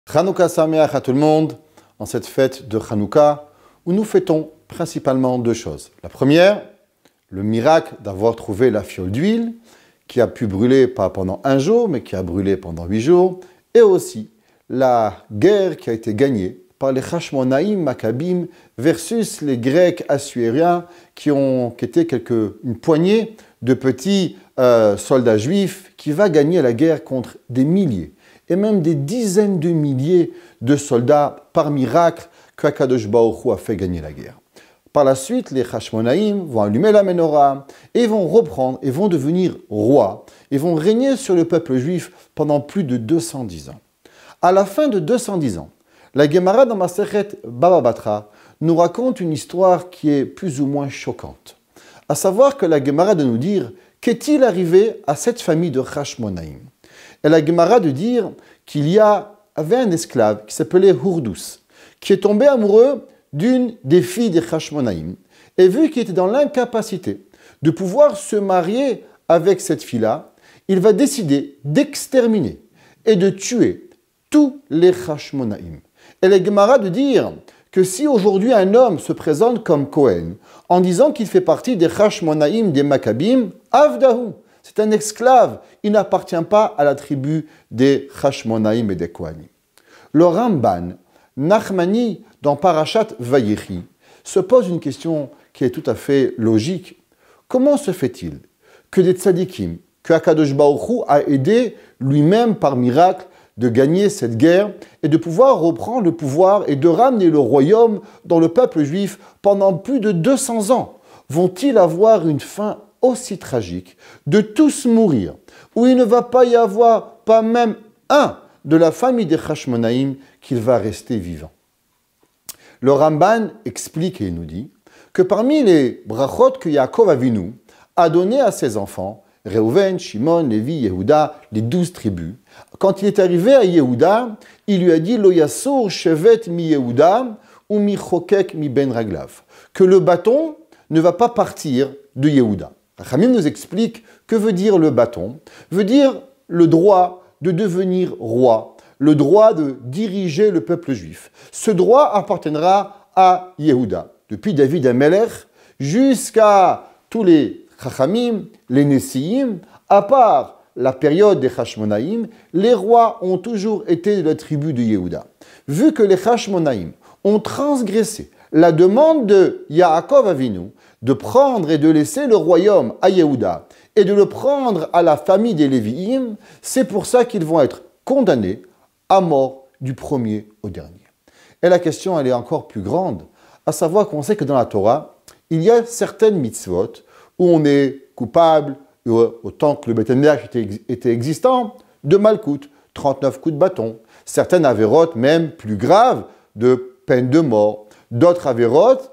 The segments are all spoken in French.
Hanouka Sameach à tout le monde, en cette fête de Hanouka, où nous fêtons principalement deux choses. La première, le miracle d'avoir trouvé la fiole d'huile, qui a pu brûler pas pendant un jour, mais qui a brûlé pendant 8 jours, et aussi la guerre qui a été gagnée par les Hashmonaïm Maccabim versus les Grecs assyriens, qui étaient une poignée de petits soldats juifs, qui va gagner la guerre contre des milliers et même des dizaines de milliers de soldats par miracle qu'Akadosh Baruch Hu a fait gagner la guerre. Par la suite, les Hashmonaïm vont allumer la menorah et vont reprendre et vont devenir rois et vont régner sur le peuple juif pendant plus de 210 ans. À la fin de 210 ans, la Gemara dans Masechet Baba Batra nous raconte une histoire qui est plus ou moins choquante. À savoir que la Gemara de nous dire qu'est-il arrivé à cette famille de Hashmonaïm. Et la Gemara de dire qu'il avait un esclave qui s'appelait Hurdus, qui est tombé amoureux d'une des filles des Hashmonaïm, et vu qu'il était dans l'incapacité de pouvoir se marier avec cette fille-là, il va décider d'exterminer et de tuer tous les Hashmonaïm. Et la Gemara de dire que si aujourd'hui un homme se présente comme Kohen, en disant qu'il fait partie des Hashmonaïm, des Maccabim, Avdahu, c'est un esclave, il n'appartient pas à la tribu des Hashmonaïm et des Kohanim. Le Ramban, Nachmani, dans Parashat Vayechi, se pose une question qui est tout à fait logique. Comment se fait-il que des tzadikim, que Akadosh Baruch Hu a aidé lui-même par miracle de gagner cette guerre et de pouvoir reprendre le pouvoir et de ramener le royaume dans le peuple juif pendant plus de 200 ans, vont-ils avoir une fin aussi tragique, de tous mourir, où il ne va pas y avoir pas même un de la famille des Hashmonaïm qu'il va rester vivant. Le Ramban explique et nous dit que parmi les brachot que Yaakov Avinu a donné à ses enfants, Reuven, Shimon, Lévi, Yehuda, les 12 tribus, quand il est arrivé à Yehuda, il lui a dit Lo yasur shevet mi Yehuda ou mi chokek mi ben raglav, que le bâton ne va pas partir de Yehuda. Rachamim nous explique que veut dire le bâton. Veut dire le droit de devenir roi, le droit de diriger le peuple juif. Ce droit appartiendra à Yehuda, depuis David Amelech jusqu'à tous les Chachamim, les Nessiim, à part la période des Hashmonaïm, les rois ont toujours été de la tribu de Yehuda. Vu que les Hashmonaïm ont transgressé la demande de Yaakov Avinu de prendre et de laisser le royaume à Yehuda et de le prendre à la famille des Lévi'im, c'est pour ça qu'ils vont être condamnés à mort du premier au dernier. Et la question, elle est encore plus grande, à savoir qu'on sait que dans la Torah, il y a certaines mitzvot où on est coupable, autant que le Beth Amikdash était existant, de malkout, 39 coups de bâton. Certaines avérotes, même plus graves, de peine de mort. D'autres avérotes,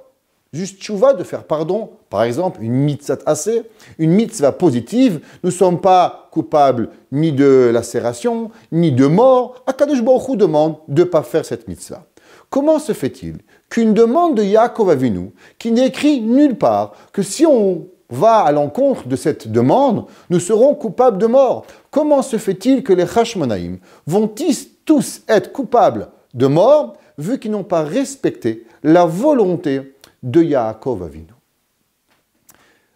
juste tchouva, de faire pardon. Par exemple, une mitzvah assez, une mitzvah positive. Nous ne sommes pas coupables ni de lacération, ni de mort. Akadosh Baruch Hu demande de ne pas faire cette mitzvah. Comment se fait-il qu'une demande de Yaakov Avinu, qui n'est écrit nulle part, que si on va à l'encontre de cette demande, nous serons coupables de mort? Comment se fait-il que les Hashmonaïm vont-ils tous être coupables de mort, vu qu'ils n'ont pas respecté la volonté de Yaakov Avinu?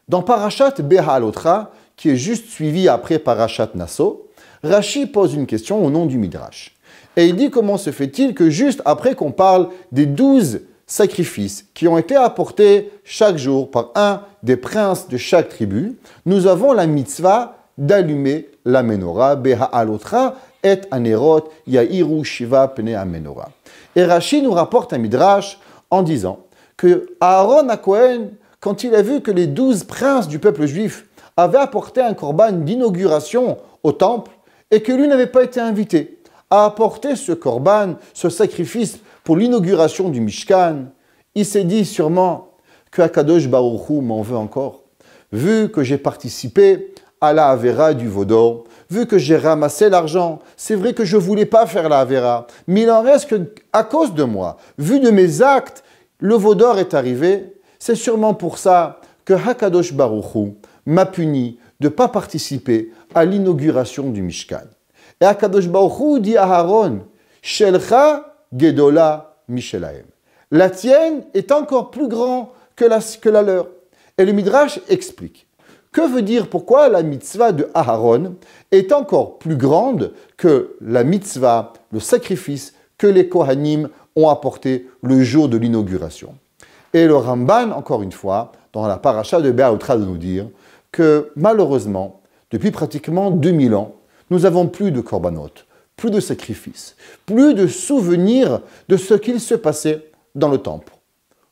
Dans Parashat Beha'alotra, qui est juste suivi après Parashat Nasso, Rashi pose une question au nom du Midrash. Et il dit comment se fait-il que juste après qu'on parle des 12 sacrifices qui ont été apportés chaque jour par un des princes de chaque tribu, nous avons la mitzvah d'allumer la menorah, Beha'alotra et anerot ya'iru shiva pnei menorah. Et Rashi nous rapporte un midrash en disant que Aaron à Cohen, quand il a vu que les 12 princes du peuple juif avaient apporté un korban d'inauguration au temple et que lui n'avait pas été invité à apporter ce korban, ce sacrifice pour l'inauguration du Mishkan, il s'est dit sûrement que Akadosh Baruch Hu m'en veut encore. Vu que j'ai participé à la Avera du Vaudor, vu que j'ai ramassé l'argent, c'est vrai que je ne voulais pas faire la Avera, mais il en reste qu'à cause de moi, vu de mes actes, le Vaudor est arrivé. C'est sûrement pour ça que Akadosh Baruch Hu m'a puni de ne pas participer à l'inauguration du Mishkan. Et Akadosh Baruch Hu dit à Aaron, Shelcha gedola mishelahem. La tienne est encore plus grande que la leur. Et le Midrash explique. Que veut dire pourquoi la mitzvah de Aharon est encore plus grande que la mitzvah, le sacrifice que les Kohanim ont apporté le jour de l'inauguration. Et le Ramban, encore une fois, dans la paracha de Béaoutra, de nous dire que malheureusement, depuis pratiquement 2000 ans, nous n'avons plus de korbanot, plus de sacrifices, plus de souvenirs de ce qu'il se passait dans le temple.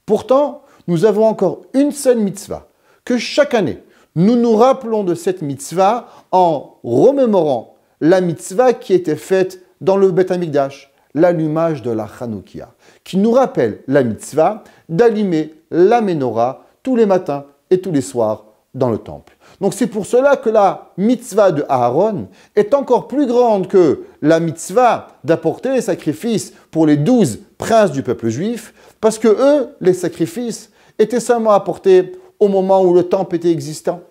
Pourtant, nous avons encore une seule mitzvah, que chaque année, nous nous rappelons de cette mitzvah en remémorant la mitzvah qui était faite dans le Beth Amikdash, l'allumage de la Hanoukia, qui nous rappelle la mitzvah d'allumer la menorah tous les matins et tous les soirs dans le temple. Donc c'est pour cela que la mitzvah de Aaron est encore plus grande que la mitzvah d'apporter les sacrifices pour les 12 princes du peuple juif, parce que eux, les sacrifices, étaient seulement apportés au moment où le temple était existant.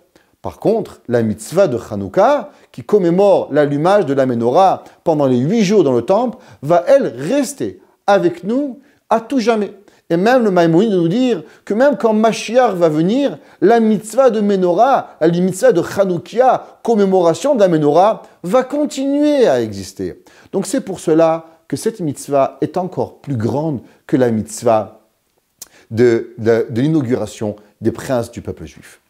Par contre, la mitzvah de Hanouka, qui commémore l'allumage de la menorah pendant les 8 jours dans le temple, va, elle, rester avec nous à tout jamais. Et même le Maïmonide nous dire que même quand Mashiach va venir, la mitzvah de menorah, la mitzvah de Hanoukia, commémoration de la menorah, va continuer à exister. Donc c'est pour cela que cette mitzvah est encore plus grande que la mitzvah de l'inauguration des princes du peuple juif.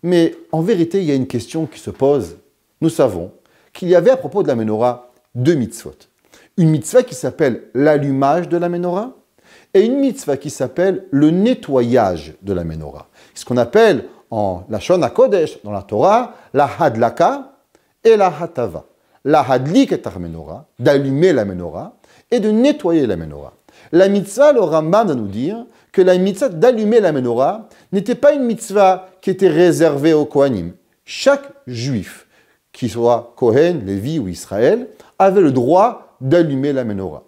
Mais en vérité, il y a une question qui se pose. Nous savons qu'il y avait à propos de la menorah 2 mitzvot. Une mitzvah qui s'appelle l'allumage de la menorah et une mitzvah qui s'appelle le nettoyage de la menorah. Ce qu'on appelle en Lashon HaKodesh, dans la Torah, la hadlaka et la hatava. La hadlik est la menorah, d'allumer la menorah et de nettoyer la menorah. La mitzvah, le Rambam va nous dire que la mitzvah d'allumer la menorah n'était pas une mitzvah qui était réservée aux Kohanim. Chaque juif, qu'il soit Kohen, Lévi ou Israël, avait le droit d'allumer la menorah.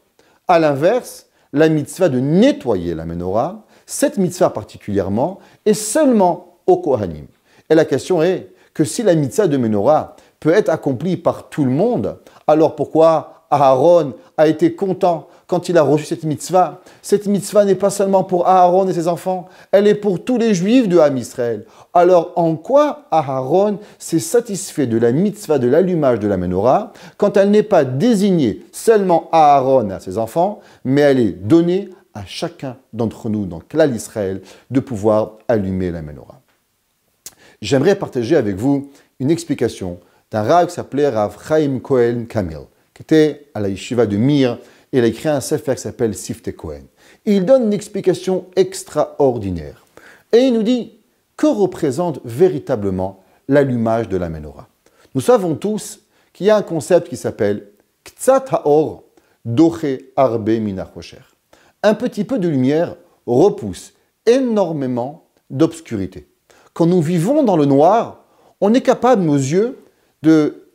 A l'inverse, la mitzvah de nettoyer la menorah, cette mitzvah particulièrement, est seulement aux Kohanim. Et la question est que si la mitzvah de menorah peut être accomplie par tout le monde, alors pourquoi Aaron a été content quand il a reçu cette mitzvah? Cette mitzvah n'est pas seulement pour Aaron et ses enfants, elle est pour tous les juifs de Ham Israël. Alors en quoi Aaron s'est satisfait de la mitzvah de l'allumage de la menorah quand elle n'est pas désignée seulement à Aaron et à ses enfants, mais elle est donnée à chacun d'entre nous, dans Klal Israël, de pouvoir allumer la menorah? J'aimerais partager avec vous une explication d'un rav qui s'appelait Rav Chaim Cohen Kamil, qui était à la yeshiva de Mir, et il a écrit un sefer qui s'appelle Siftei Cohen. Et il donne une explication extraordinaire. Et il nous dit, que représente véritablement l'allumage de la menorah? Nous savons tous qu'il y a un concept qui s'appelle Ktsat Haor Doche Arbe Min HaChosher. Un petit peu de lumière repousse énormément d'obscurité. Quand nous vivons dans le noir, on est capable, nos yeux, de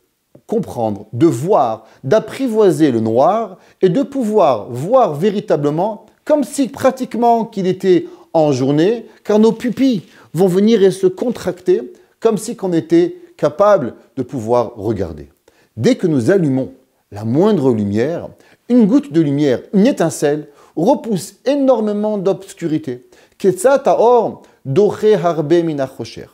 comprendre, de voir, d'apprivoiser le noir et de pouvoir voir véritablement comme si pratiquement qu'il était en journée, car nos pupilles vont venir et se contracter comme si qu'on était capable de pouvoir regarder. Dès que nous allumons la moindre lumière, une goutte de lumière, une étincelle, repousse énormément d'obscurité. Ketsat haor doche harbe min hachosher.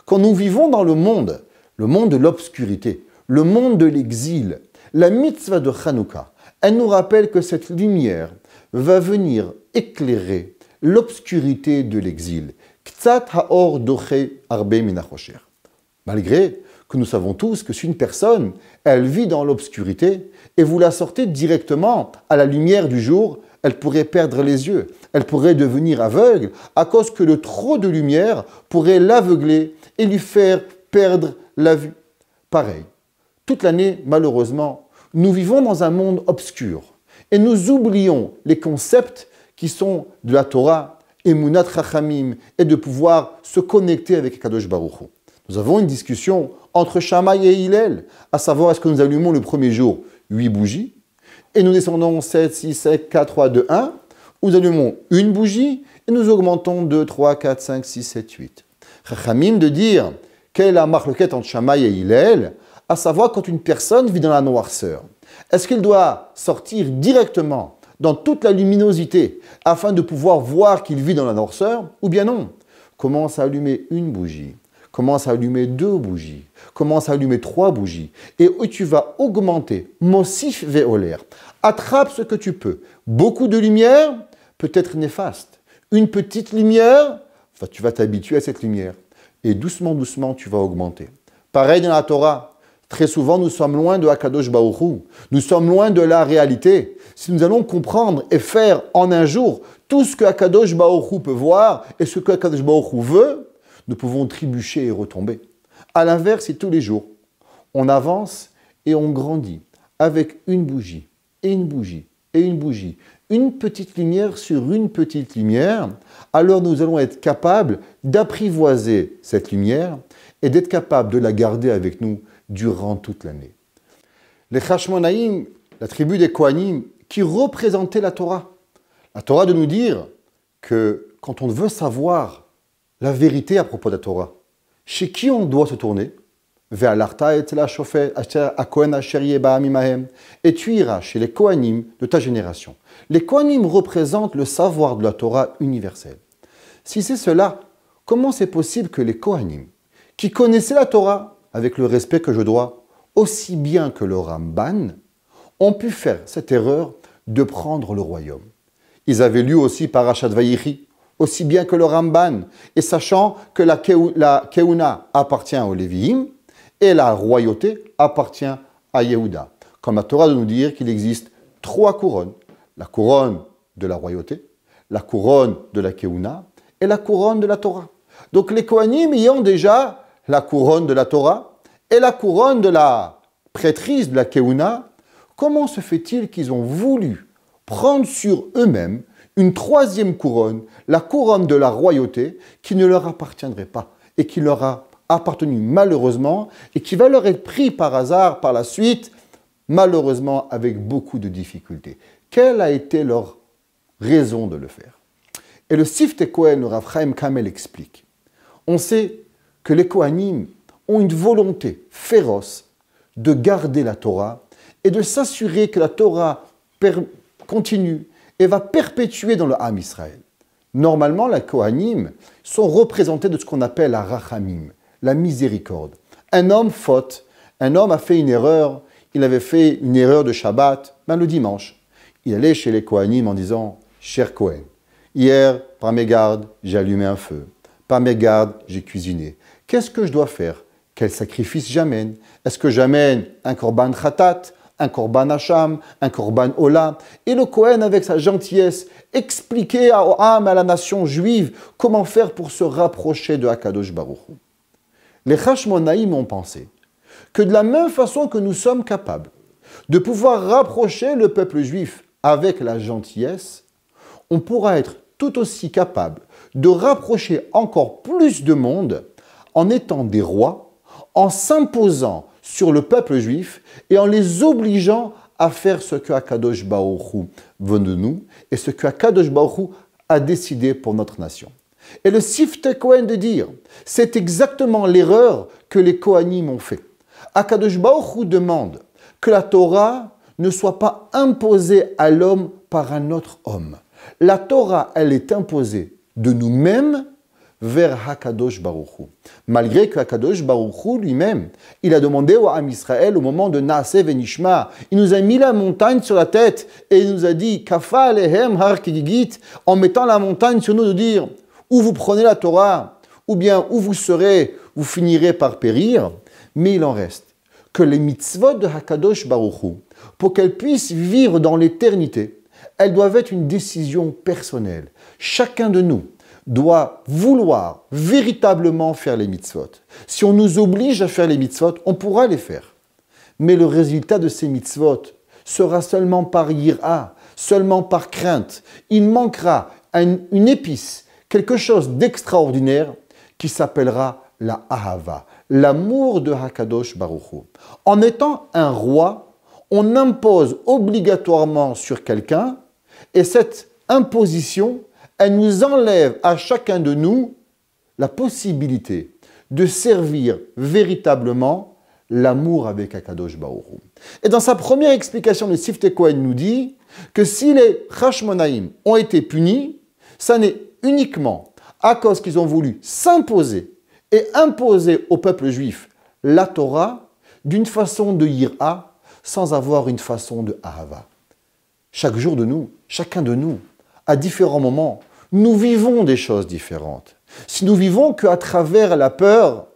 Quand nous vivons dans le monde de l'obscurité, le monde de l'exil, la mitzvah de Hanouka, elle nous rappelle que cette lumière va venir éclairer l'obscurité de l'exil. Ktsat haor doche harbe min hachosher. Malgré que nous savons tous que si une personne, elle vit dans l'obscurité et vous la sortez directement à la lumière du jour, elle pourrait perdre les yeux, elle pourrait devenir aveugle à cause que le trop de lumière pourrait l'aveugler et lui faire perdre la vue. Pareil, toute l'année, malheureusement, nous vivons dans un monde obscur et nous oublions les concepts qui sont de la Torah, Emunat Chachamim, et de pouvoir se connecter avec Kadosh Baruch Hu. Nous avons une discussion entre Shammai et Hillel, à savoir est-ce que nous allumons le premier jour 8 bougies, et nous descendons 7, 6, 7, 4, 3, 2, 1, nous allumons une bougie, et nous augmentons 2, 3, 4, 5, 6, 7, 8. Chachamim de dire quelle est la marloquette entre Shammai et Hillel, à savoir quand une personne vit dans la noirceur. Est-ce qu'il doit sortir directement dans toute la luminosité afin de pouvoir voir qu'il vit dans la noirceur? Ou bien non? Commence à allumer une bougie, commence à allumer 2 bougies, commence à allumer 3 bougies, et tu vas augmenter, Mosif ve'oler. Attrape ce que tu peux. Beaucoup de lumière, peut-être néfaste. Une petite lumière, tu vas t'habituer à cette lumière. Et doucement, doucement, tu vas augmenter. Pareil dans la Torah. Très souvent, nous sommes loin de Hakadosh Baruch Hu. Nous sommes loin de la réalité. Si nous allons comprendre et faire en un jour tout ce que Hakadosh Baruch Hu peut voir et ce que Hakadosh Baruch Hu veut, nous pouvons trébucher et retomber. À l'inverse, c'est tous les jours. On avance et on grandit avec une bougie, et une bougie, et une bougie. Une petite lumière sur une petite lumière, alors nous allons être capables d'apprivoiser cette lumière et d'être capables de la garder avec nous durant toute l'année. Les Hashmonaïm, la tribu des Kohanim, qui représentaient la Torah. La Torah de nous dire que quand on veut savoir la vérité à propos de la Torah, chez qui on doit se tourner? Et tu iras chez les Kohanim de ta génération. Les Kohanim représentent le savoir de la Torah universelle. Si c'est cela, comment c'est possible que les Kohanim, qui connaissaient la Torah avec le respect que je dois, aussi bien que le Ramban, ont pu faire cette erreur de prendre le royaume? Ils avaient lu aussi Parashat Vayichi, aussi bien que le Ramban, et sachant que la Keuna appartient aux Lévi'im, et la royauté appartient à Yehuda. Comme la Torah de nous dire qu'il existe 3 couronnes. La couronne de la royauté, la couronne de la Keuna et la couronne de la Torah. Donc les Kohanim ayant déjà la couronne de la Torah et la couronne de la prêtrise de la Keuna, comment se fait-il qu'ils ont voulu prendre sur eux-mêmes une 3e couronne, la couronne de la royauté, qui ne leur appartiendrait pas et qui leur a appartenu malheureusement et qui va leur être pris par hasard par la suite, malheureusement avec beaucoup de difficultés. Quelle a été leur raison de le faire? Et le Siftei Kohen, le Rav Chaim Kamel explique. On sait que les Kohanim ont une volonté féroce de garder la Torah et de s'assurer que la Torah continue et va perpétuer dans le Ham Israël. Normalement, les Kohanim sont représentés de ce qu'on appelle la Rachamim, la miséricorde. Un homme faute, un homme a fait une erreur, il avait fait une erreur de Shabbat, le dimanche. Il allait chez les Kohanim en disant « Cher Kohen, hier, par mégarde, j'ai allumé un feu. Par mégarde, j'ai cuisiné. Qu'est-ce que je dois faire? Quel sacrifice j'amène? Est-ce que j'amène un korban khatat, un korban hacham, un korban ola ?» Et le Kohen, avec sa gentillesse, expliquait à la nation juive comment faire pour se rapprocher de Hakadosh Baruch Hu. Les Hashmonaïm ont pensé que de la même façon que nous sommes capables de pouvoir rapprocher le peuple juif avec la gentillesse, on pourra être tout aussi capable de rapprocher encore plus de monde en étant des rois, en s'imposant sur le peuple juif et en les obligeant à faire ce que Hakadosh Baruch Hu veut de nous et ce que Hakadosh Baruch Hu a décidé pour notre nation. Et le Siftei Kohen de dire, c'est exactement l'erreur que les Kohanim ont fait. Hakadosh Baruch Hu demande que la Torah ne soit pas imposée à l'homme par un autre homme. La Torah, elle est imposée de nous-mêmes vers Hakadosh Baruch Hu. Malgré que Hakadosh Baruch Hu lui-même, il a demandé au Ham Israël au moment de Naaseh Venishma, il nous a mis la montagne sur la tête et il nous a dit Kafa alehem har kigigit, en mettant la montagne sur nous, de dire ou vous prenez la Torah, ou bien où vous serez, vous finirez par périr. Mais il en reste que les mitzvot de Hakadosh Baruch Hu, pour qu'elles puissent vivre dans l'éternité, elles doivent être une décision personnelle. Chacun de nous doit vouloir véritablement faire les mitzvot. Si on nous oblige à faire les mitzvot, on pourra les faire. Mais le résultat de ces mitzvot sera seulement par yira, seulement par crainte. Il manquera une épice, quelque chose d'extraordinaire qui s'appellera la ahava, l'amour de Hakadosh Baruch Hu. En étant un roi, on impose obligatoirement sur quelqu'un et cette imposition, elle nous enlève à chacun de nous la possibilité de servir véritablement l'amour avec Akadosh Baruch Hu. Et dans sa première explication, le Siftei Kohen nous dit que si les Hashmonaïm ont été punis, ça n'est uniquement à cause qu'ils ont voulu s'imposer et imposer au peuple juif la Torah d'une façon de Yira sans avoir une façon de Ahava. Chaque jour de nous, chacun de nous, à différents moments, nous vivons des choses différentes. Si nous vivons qu'à travers la peur,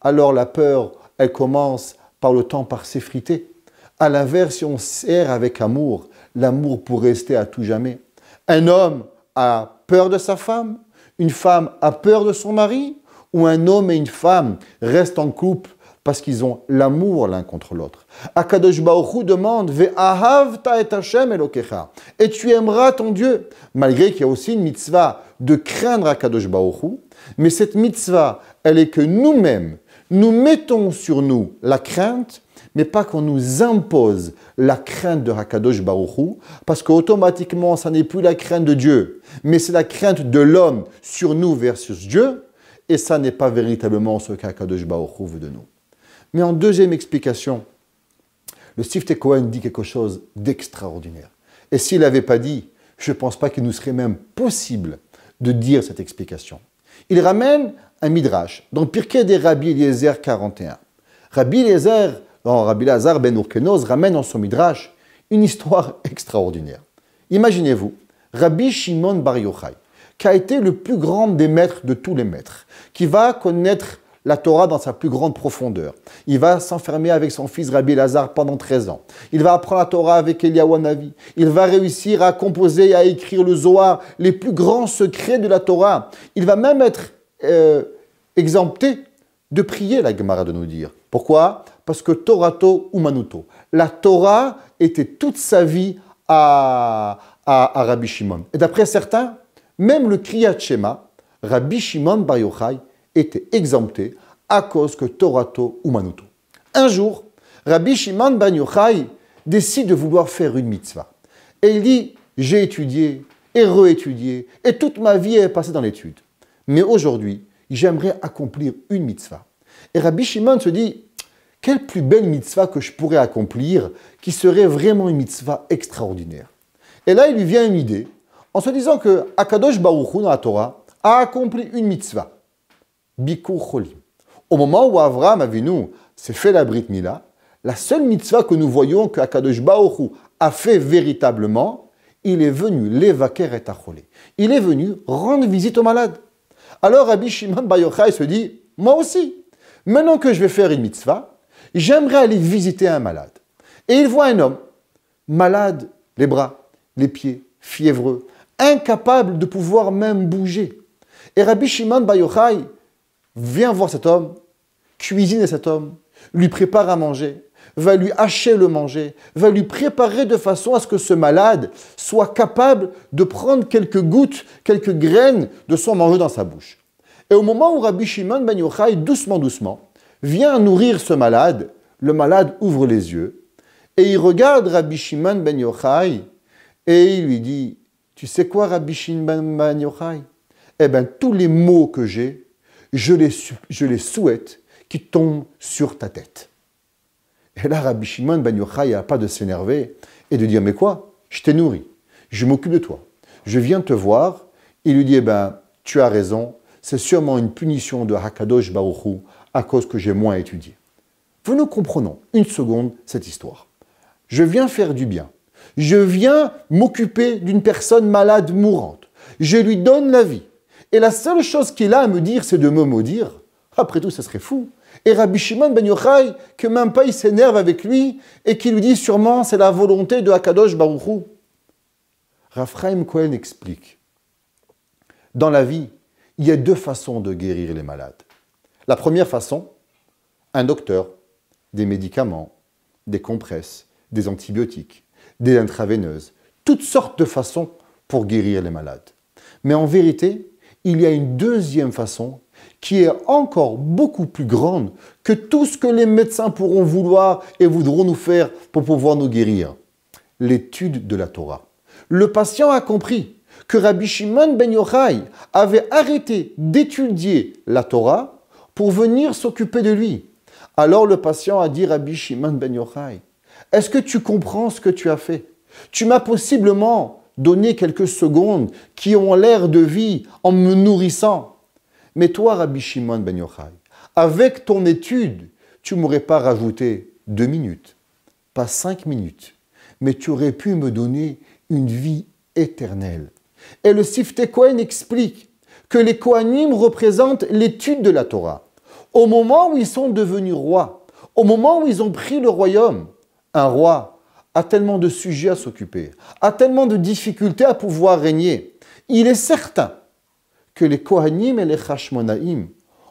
alors la peur, elle commence par le temps par s'effriter. À l'inverse, si on sert avec amour, l'amour pour rester à tout jamais. Un homme a peur de sa femme, une femme a peur de son mari, ou un homme et une femme restent en couple parce qu'ils ont l'amour l'un contre l'autre. Akadosh Baruch Hu demande « Ve'ahavta et Hashem Elokecha » et tu aimeras ton Dieu. Malgré qu'il y a aussi une mitzvah de craindre Akadosh Baruch Hu, mais cette mitzvah, elle est que nous-mêmes, nous mettons sur nous la crainte, mais pas qu'on nous impose la crainte de Hakadosh Baruch Hu, parce qu'automatiquement, ça n'est plus la crainte de Dieu, mais c'est la crainte de l'homme sur nous versus Dieu, et ça n'est pas véritablement ce qu'Hakadosh Baruch Hu veut de nous. Mais en deuxième explication, le Siftei Kohen dit quelque chose d'extraordinaire. Et s'il n'avait pas dit, je ne pense pas qu'il nous serait même possible de dire cette explication. Il ramène un midrash dans Pirkei des Rabbi Eliezer 41. Rabbi Elazar ben Urkenoz ramène dans son midrash une histoire extraordinaire. Imaginez-vous, Rabbi Shimon Bar Yochai, qui a été le plus grand des maîtres de tous les maîtres, qui va connaître la Torah dans sa plus grande profondeur. Il va s'enfermer avec son fils Rabbi Elazar pendant 13 ans. Il va apprendre la Torah avec Eliyahu Hanavi. Il va réussir à composer et à écrire le Zohar, les plus grands secrets de la Torah. Il va même être exempté de prier, la Gemara de nous dire. Pourquoi? Parce que Torato Umanuto. La Torah était toute sa vie à Rabbi Shimon. Et d'après certains, même le Kriyat Shema, Rabbi Shimon Bar Yochai, était exempté à cause que Torato Umanuto. Un jour, Rabbi Shimon Bar Yochai décide de vouloir faire une mitzvah. Et il dit, j'ai étudié et réétudié, et toute ma vie est passée dans l'étude. Mais aujourd'hui, j'aimerais accomplir une mitzvah. Et Rabbi Shimon se dit, quelle plus belle mitzvah que je pourrais accomplir, qui serait vraiment une mitzvah extraordinaire. Et là, il lui vient une idée, en se disant que Akadosh Baruch Hu dans la Torah a accompli une mitzvah. Bikur Cholim. Au moment où Avraham Avinu s'est fait la Brit Mila, la seule mitzvah que nous voyons que Akadosh Baruch Hu a fait véritablement, il est venu l'évaquer et acholé. Il est venu rendre visite aux malades. Alors Rabbi Shimon Bar Yochai se dit, moi aussi, maintenant que je vais faire une mitzvah, j'aimerais aller visiter un malade. Et il voit un homme, malade, les bras, les pieds, fiévreux, incapable de pouvoir même bouger. Et Rabbi Shimon Bar Yochai vient voir cet homme, cuisine cet homme, lui prépare à manger, va lui hacher le manger, va lui préparer de façon à ce que ce malade soit capable de prendre quelques gouttes, quelques graines de son manger dans sa bouche. Et au moment où Rabbi Shimon ben Yochai, doucement, vient nourrir ce malade, le malade ouvre les yeux et il regarde Rabbi Shimon ben Yochai et il lui dit, tu sais quoi Rabbi Shimon ben Yochai? Eh bien, tous les maux que j'ai, je les souhaite qu'ils tombent sur ta tête. Et là, Rabbi Shimon ben Yochai n'a pas de s'énerver et de dire, mais quoi? Je t'ai nourri, je m'occupe de toi, je viens te voir. Il lui dit, eh bien, tu as raison, c'est sûrement une punition de Hakadosh Baruch Hu à cause que j'ai moins étudié. Nous comprenons une seconde cette histoire. Je viens faire du bien. Je viens m'occuper d'une personne malade, mourante. Je lui donne la vie. Et la seule chose qu'il a à me dire, c'est de me maudire. Après tout, ce serait fou. Et Rabbi Shimon ben Yochai, que même pas il s'énerve avec lui, et qui lui dit sûrement, c'est la volonté de Hakadosh Baruch Hu. Rav Chaim Cohen explique. Dans la vie, il y a deux façons de guérir les malades. La première façon, un docteur, des médicaments, des compresses, des antibiotiques, des intraveineuses, toutes sortes de façons pour guérir les malades. Mais en vérité, il y a une deuxième façon qui est encore beaucoup plus grande que tout ce que les médecins pourront vouloir et voudront nous faire pour pouvoir nous guérir. L'étude de la Torah. Le patient a compris que Rabbi Shimon ben Yochai avait arrêté d'étudier la Torah pour venir s'occuper de lui. Alors le patient a dit, Rabbi Shimon ben Yochai, est-ce que tu comprends ce que tu as fait? Tu m'as possiblement donné quelques secondes qui ont l'air de vie en me nourrissant. Mais toi, Rabbi Shimon ben Yochai, avec ton étude, tu ne m'aurais pas rajouté 2 minutes, pas 5 minutes, mais tu aurais pu me donner une vie éternelle. Et le Siftei Kohen explique que les Kohanim représentent l'étude de la Torah. Au moment où ils sont devenus rois, au moment où ils ont pris le royaume, un roi a tellement de sujets à s'occuper, a tellement de difficultés à pouvoir régner. Il est certain que les Kohanim et les Hashmonaïm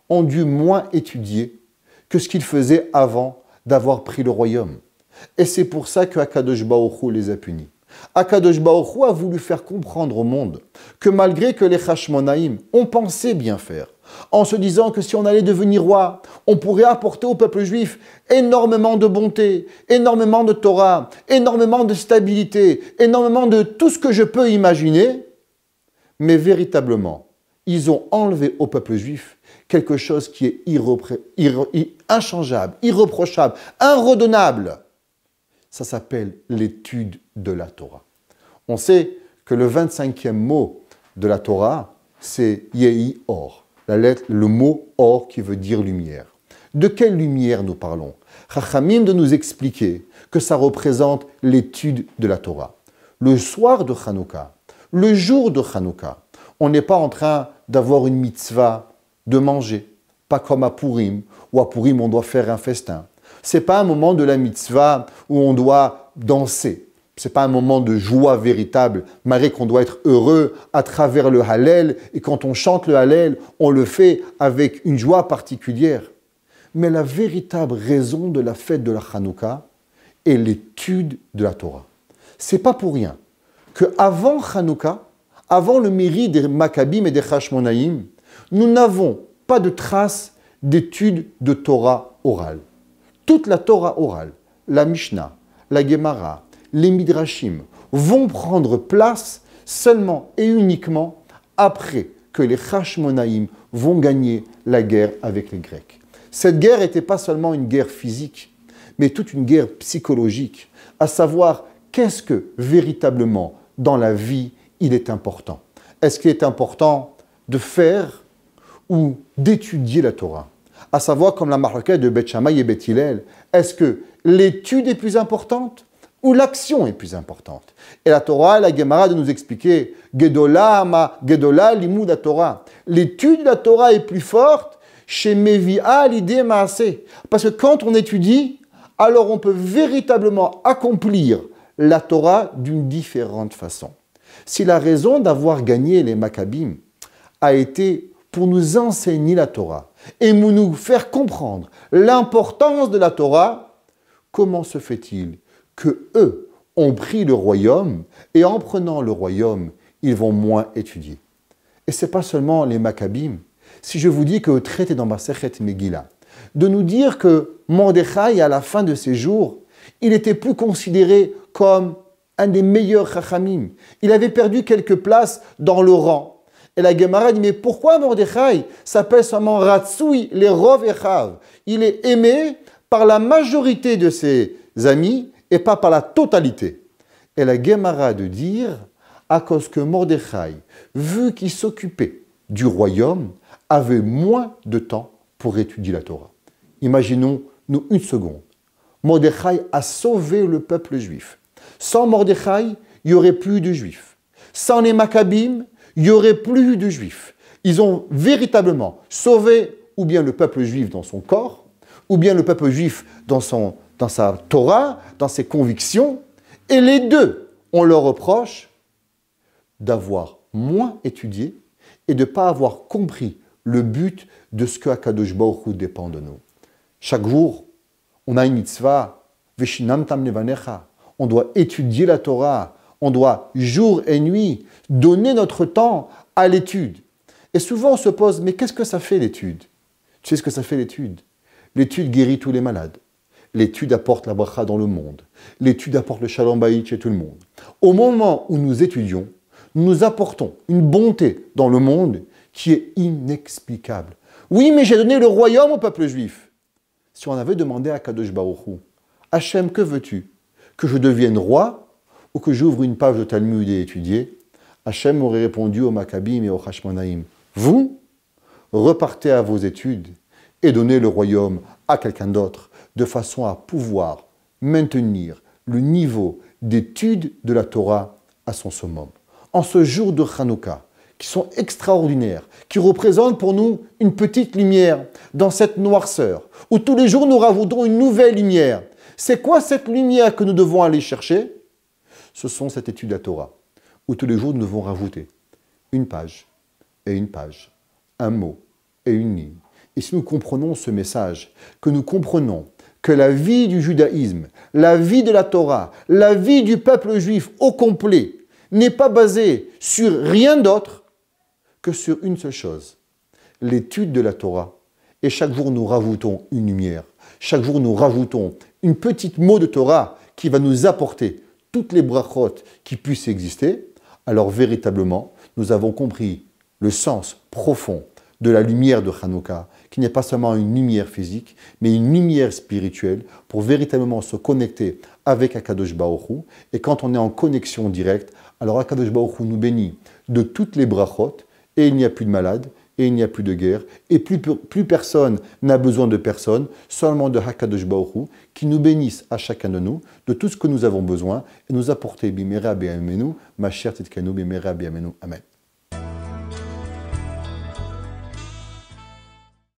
ont dû moins étudier que ce qu'ils faisaient avant d'avoir pris le royaume. Et c'est pour ça que Akadosh Baruch Hu les a punis. Akadosh Baruch Hu a voulu faire comprendre au monde que malgré que les Hashmonaïm ont pensé bien faire, en se disant que si on allait devenir roi, on pourrait apporter au peuple juif énormément de bonté, énormément de Torah, énormément de stabilité, énormément de tout ce que je peux imaginer, mais véritablement, ils ont enlevé au peuple juif quelque chose qui est inchangeable, irréprochable, inredonnable. Ça s'appelle l'étude de la Torah. On sait que le 25e mot de la Torah, c'est Yehi Or. La lettre, le mot Or qui veut dire lumière. De quelle lumière nous parlons? Chachamim de nous expliquer que ça représente l'étude de la Torah. Le soir de Hanouka, le jour de Hanouka, on n'est pas en train d'avoir une mitzvah de manger, pas comme à Purim, où à Purim on doit faire un festin. Ce n'est pas un moment de la mitzvah où on doit danser. Ce n'est pas un moment de joie véritable, malgré qu'on doit être heureux à travers le Hallel. Et quand on chante le Hallel, on le fait avec une joie particulière. Mais la véritable raison de la fête de la Hanouka est l'étude de la Torah. Ce n'est pas pour rien qu'avant Hanouka, avant le mérite des Maccabim et des Hashmonaïm, nous n'avons pas de traces d'études de Torah orale. Toute la Torah orale, la Mishnah, la Gemara, les Midrashim vont prendre place seulement et uniquement après que les Hashmonaïm vont gagner la guerre avec les Grecs. Cette guerre n'était pas seulement une guerre physique, mais toute une guerre psychologique, à savoir qu'est-ce que véritablement dans la vie il est important. Est-ce qu'il est important de faire ou d'étudier la Torah? À savoir, comme la marquette de Beth Shammai et Beth Hillel, est-ce que l'étude est plus importante ou l'action est plus importante? Et la Torah et la Gemara de nous expliquer Gedola limud la Torah. L'étude de la Torah est plus forte chez Mevi'a l'idée Maaseh. Parce que quand on étudie, alors on peut véritablement accomplir la Torah d'une différente façon. Si la raison d'avoir gagné les Maccabim a été pour nous enseigner la Torah et nous faire comprendre l'importance de la Torah, comment se fait-il que eux ont pris le royaume et en prenant le royaume, ils vont moins étudier? Et ce n'est pas seulement les Maccabim. Si je vous dis que le traité dans Masechet Megillah, de nous dire que Mordechai, à la fin de ses jours, il était plus considéré comme un des meilleurs chachamim. Il avait perdu quelques places dans le rang. Et la Gemara dit, mais pourquoi Mordechai s'appelle seulement Ratsui, les Rov Echav? Il est aimé par la majorité de ses amis et pas par la totalité. Et la Gemara de dire, à cause que Mordechai, vu qu'il s'occupait du royaume, avait moins de temps pour étudier la Torah. Imaginons-nous une seconde. Mordechai a sauvé le peuple juif. Sans Mordechai, il n'y aurait plus de juifs. Sans les Maccabim, il n'y aurait plus de juifs. Ils ont véritablement sauvé ou bien le peuple juif dans son corps, ou bien le peuple juif dans sa Torah, dans ses convictions. Et les deux, on leur reproche d'avoir moins étudié et de ne pas avoir compris le but de ce que Akadosh Baruch Hu dépend de nous. Chaque jour, on a une mitzvah, Veshinam tam levanecha. On doit étudier la Torah, on doit jour et nuit donner notre temps à l'étude. Et souvent on se pose, mais qu'est-ce que ça fait l'étude? Tu sais ce que ça fait l'étude? L'étude guérit tous les malades. L'étude apporte la bracha dans le monde. L'étude apporte le shalom bayit chez tout le monde. Au moment où nous étudions, nous apportons une bonté dans le monde qui est inexplicable. Oui, mais j'ai donné le royaume au peuple juif. si on avait demandé à Kadosh Baruch Hu, Hachem, que veux-tu? Que je devienne roi ou que j'ouvre une page de Talmud et étudier? Hachem aurait répondu aux Maccabim et aux Hashmonaïm, vous, repartez à vos études et donnez le royaume à quelqu'un d'autre, de façon à pouvoir maintenir le niveau d'étude de la Torah à son summum. En ce jour de Hanouka, qui sont extraordinaires, qui représentent pour nous une petite lumière dans cette noirceur, où tous les jours nous rajoutons une nouvelle lumière. C'est quoi cette lumière que nous devons aller chercher? Ce sont cette étude de la Torah, où tous les jours nous devons rajouter une page, un mot et une ligne. Et si nous comprenons ce message, que nous comprenons que la vie du judaïsme, la vie de la Torah, la vie du peuple juif au complet n'est pas basée sur rien d'autre que sur une seule chose, l'étude de la Torah. Et chaque jour, nous rajoutons une lumière. Chaque jour, nous rajoutons une petite mot de Torah qui va nous apporter toutes les brachot qui puissent exister. Alors véritablement, nous avons compris le sens profond de la lumière de Hanouka, qui n'est pas seulement une lumière physique, mais une lumière spirituelle pour véritablement se connecter avec Akadosh Baruch Hu. Et quand on est en connexion directe, alors Akadosh Baruch Hu nous bénit de toutes les brachot, et il n'y a plus de malades, et il n'y a plus de guerre, et plus personne n'a besoin de personne, seulement de Hakadosh Baruch Hu, qui nous bénisse à chacun de nous, de tout ce que nous avons besoin, et nous apporter bimera bi'amenu, ma chère titkanu bimera bi'amenu. Amen.